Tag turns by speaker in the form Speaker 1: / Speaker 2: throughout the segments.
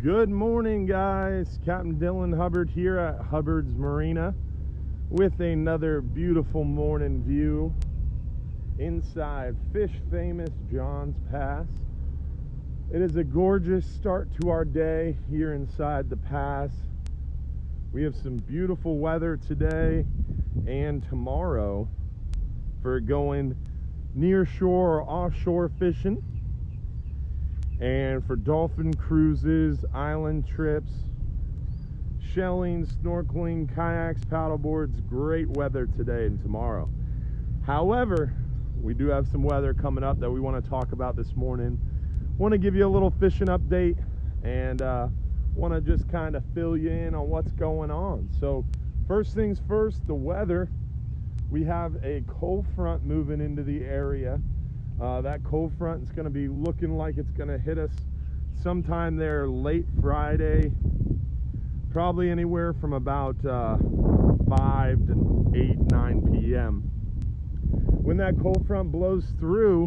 Speaker 1: Good morning, guys. Captain Dylan Hubbard here at Hubbard's Marina with another beautiful morning view inside fish famous Johns Pass. It is a gorgeous start to our day here inside the pass. We have some beautiful weather today and tomorrow for going near shore or offshore fishing, and for dolphin cruises, island trips, shelling, snorkeling, kayaks, paddleboards. Great weather today and tomorrow. However, we do have some weather coming up that we want to talk about this morning. Want to give you a little fishing update and want to just kind of fill you in on what's going on. So first things first, the weather. We have a cold front moving into the area. That cold front is going to be looking like it's going to hit us sometime there late Friday, probably anywhere from about 5 to 8, 9 p.m. When that cold front blows through,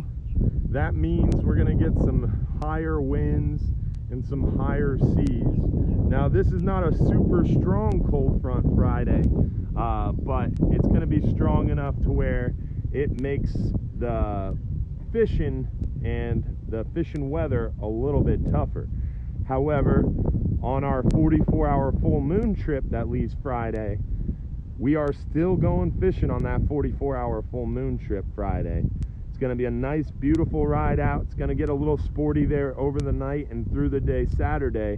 Speaker 1: that means we're going to get some higher winds and some higher seas. Now, this is not a super strong cold front Friday, but it's going to be strong enough to where it makes the fishing and the fishing weather a little bit tougher. However, on our 44-hour full moon trip that leaves Friday, we are still going fishing on that 44-hour full moon trip Friday. It's going to be a nice, beautiful ride out. It's going to get a little sporty there over the night and through the day Saturday.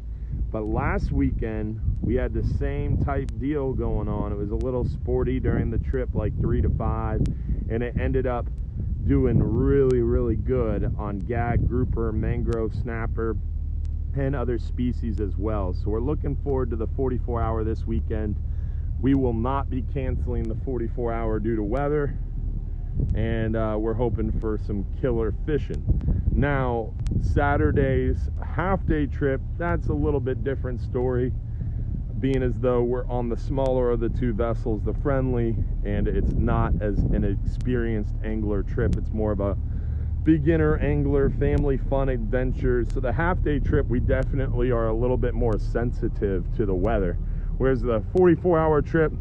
Speaker 1: But last weekend, we had the same type deal going on. It was a little sporty during the trip, like 3 to 5, and it ended up doing really good on gag, grouper, mangrove, snapper, and other species as well. So we're looking forward to the 44-hour this weekend. We will not be canceling the 44-hour due to weather, and we're hoping for some killer fishing. Now, Saturday's half-day trip, that's a little bit different story, being as though we're on the smaller of the two vessels, the Friendly, and it's not as an experienced angler trip. It's more of a beginner angler, family fun adventure. So the half-day trip, we definitely are a little bit more sensitive to the weather, whereas the 44-hour trip,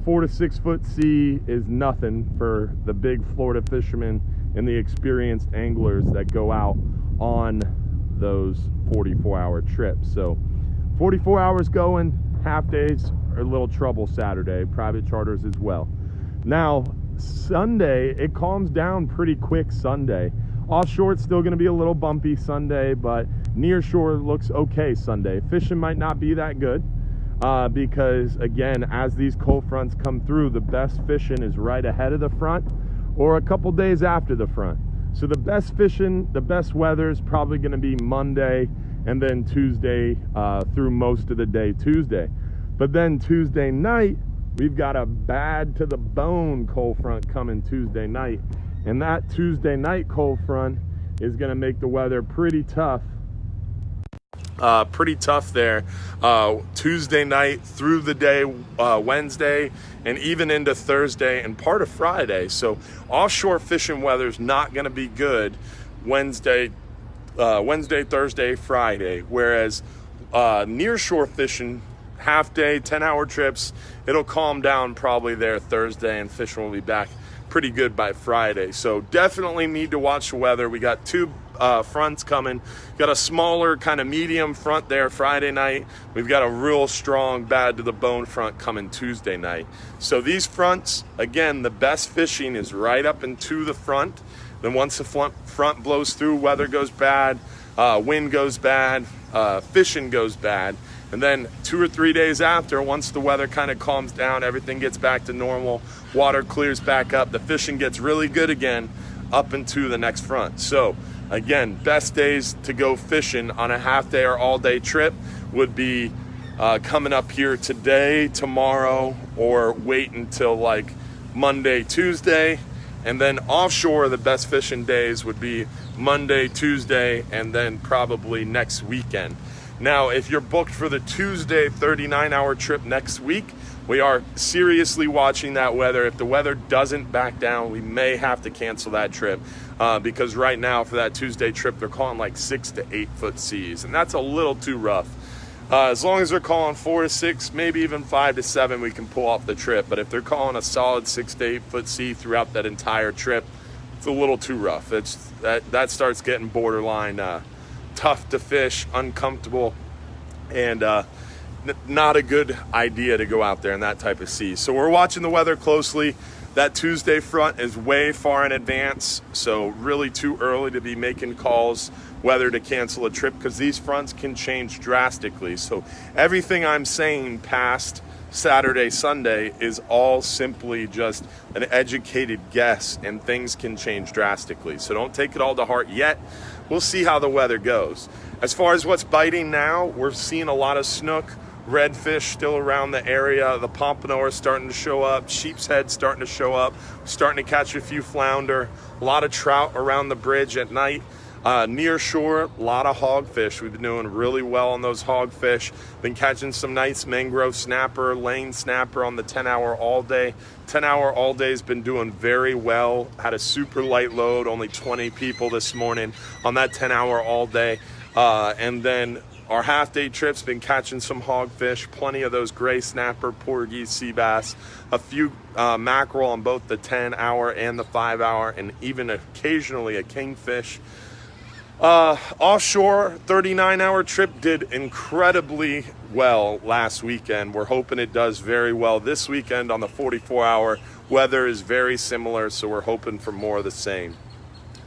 Speaker 1: 4 to 6 foot sea is nothing for the big Florida fishermen and the experienced anglers that go out on those 44-hour trips. So 44 hours going, half days are a little trouble Saturday, private charters as well. Now, Sunday, it calms down pretty quick Sunday. Offshore, it's still going to be a little bumpy Sunday, but near shore looks okay Sunday. Fishing might not be that good because, again, as these cold fronts come through, the best fishing is right ahead of the front or a couple days after the front. So the best fishing, the best weather is probably going to be Monday and then Tuesday through most of the day Tuesday. But then Tuesday night, we've got a bad to the bone cold front coming Tuesday night. And that Tuesday night cold front is going to make the weather pretty tough. There. Tuesday night through the day, Wednesday, and even into Thursday and part of Friday. So offshore fishing weather is not going to be good Wednesday, Thursday, Friday. Whereas near shore fishing, half day, 10-hour trips, it'll calm down probably there Thursday, and fishing will be back pretty good by Friday. So definitely need to watch the weather. We got two fronts coming. Got a smaller kind of medium front there Friday night. We've got a real strong bad to the bone front coming Tuesday night. So these fronts, again, the best fishing is right up into the front. Then once the front blows through, weather goes bad, wind goes bad, fishing goes bad. And then 2 or 3 days after, once the weather kind of calms down, everything gets back to normal, water clears back up, the fishing gets really good again up into the next front. So again, best days to go fishing on a half day or all day trip would be coming up here today, tomorrow, or wait until like Monday, Tuesday. And then offshore, the best fishing days would be Monday, Tuesday, and then probably next weekend. Now, if you're booked for the Tuesday 39-hour trip next week, we are seriously watching that weather. If the weather doesn't back down, we may have to cancel that trip because right now for that Tuesday trip, they're calling like 6 to 8 foot seas, and that's a little too rough. As long as they're calling 4 to 6, maybe even 5 to 7, we can pull off the trip. But if they're calling a solid 6 to 8 foot sea throughout that entire trip, it's a little too rough. That starts getting borderline tough to fish, uncomfortable, and not a good idea to go out there in that type of sea. So we're watching the weather closely. That Tuesday front is way far in advance, so really too early to be making calls whether to cancel a trip, because these fronts can change drastically. So everything I'm saying past Saturday, Sunday is all simply just an educated guess, and things can change drastically. So don't take it all to heart yet. We'll see how the weather goes. As far as what's biting now, we're seeing a lot of snook, redfish still around the area. The pompano are starting to show up. Sheep's head starting to show up. We're starting to catch a few flounder. A lot of trout around the bridge at night. Near shore, a lot of hogfish. We've been doing really well on those hogfish. Been catching some nice mangrove snapper, lane snapper on the 10-hour all day. 10-hour all day has been doing very well. Had a super light load, only 20 people this morning on that 10-hour all day. And then our half-day trip's been catching some hogfish, plenty of those gray snapper, Portuguese sea bass, a few mackerel on both the 10-hour and the 5-hour, and even occasionally a kingfish. Offshore 39-hour trip did incredibly well last weekend. We're hoping it does very well this weekend on the 44-hour. Weather is very similar, so we're hoping for more of the same.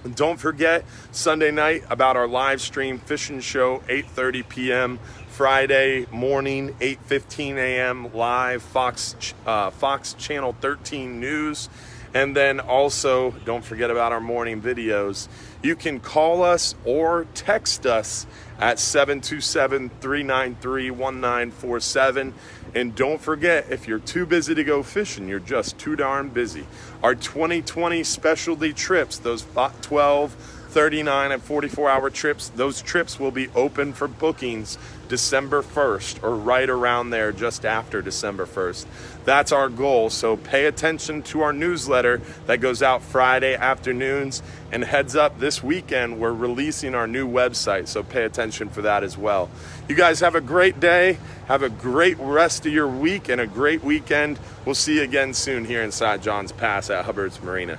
Speaker 1: And don't forget, Sunday night about our live stream fishing show, 8:30 p.m. Friday morning, 8:15 a.m. live, Fox Channel 13 News. And then also, don't forget about our morning videos. You can call us or text us at 727-393-1947. And don't forget, if you're too busy to go fishing, you're just too darn busy. Our 2020 specialty trips, those 12, 39, and 44-hour trips, those trips will be open for bookings December 1st, or right around there, just after December 1st. That's our goal, so pay attention to our newsletter that goes out Friday afternoons, and heads up, this weekend we're releasing our new website, so pay attention for that as well. You guys have a great day, have a great rest of your week, and a great weekend. We'll see you again soon here inside Johns Pass at Hubbard's Marina.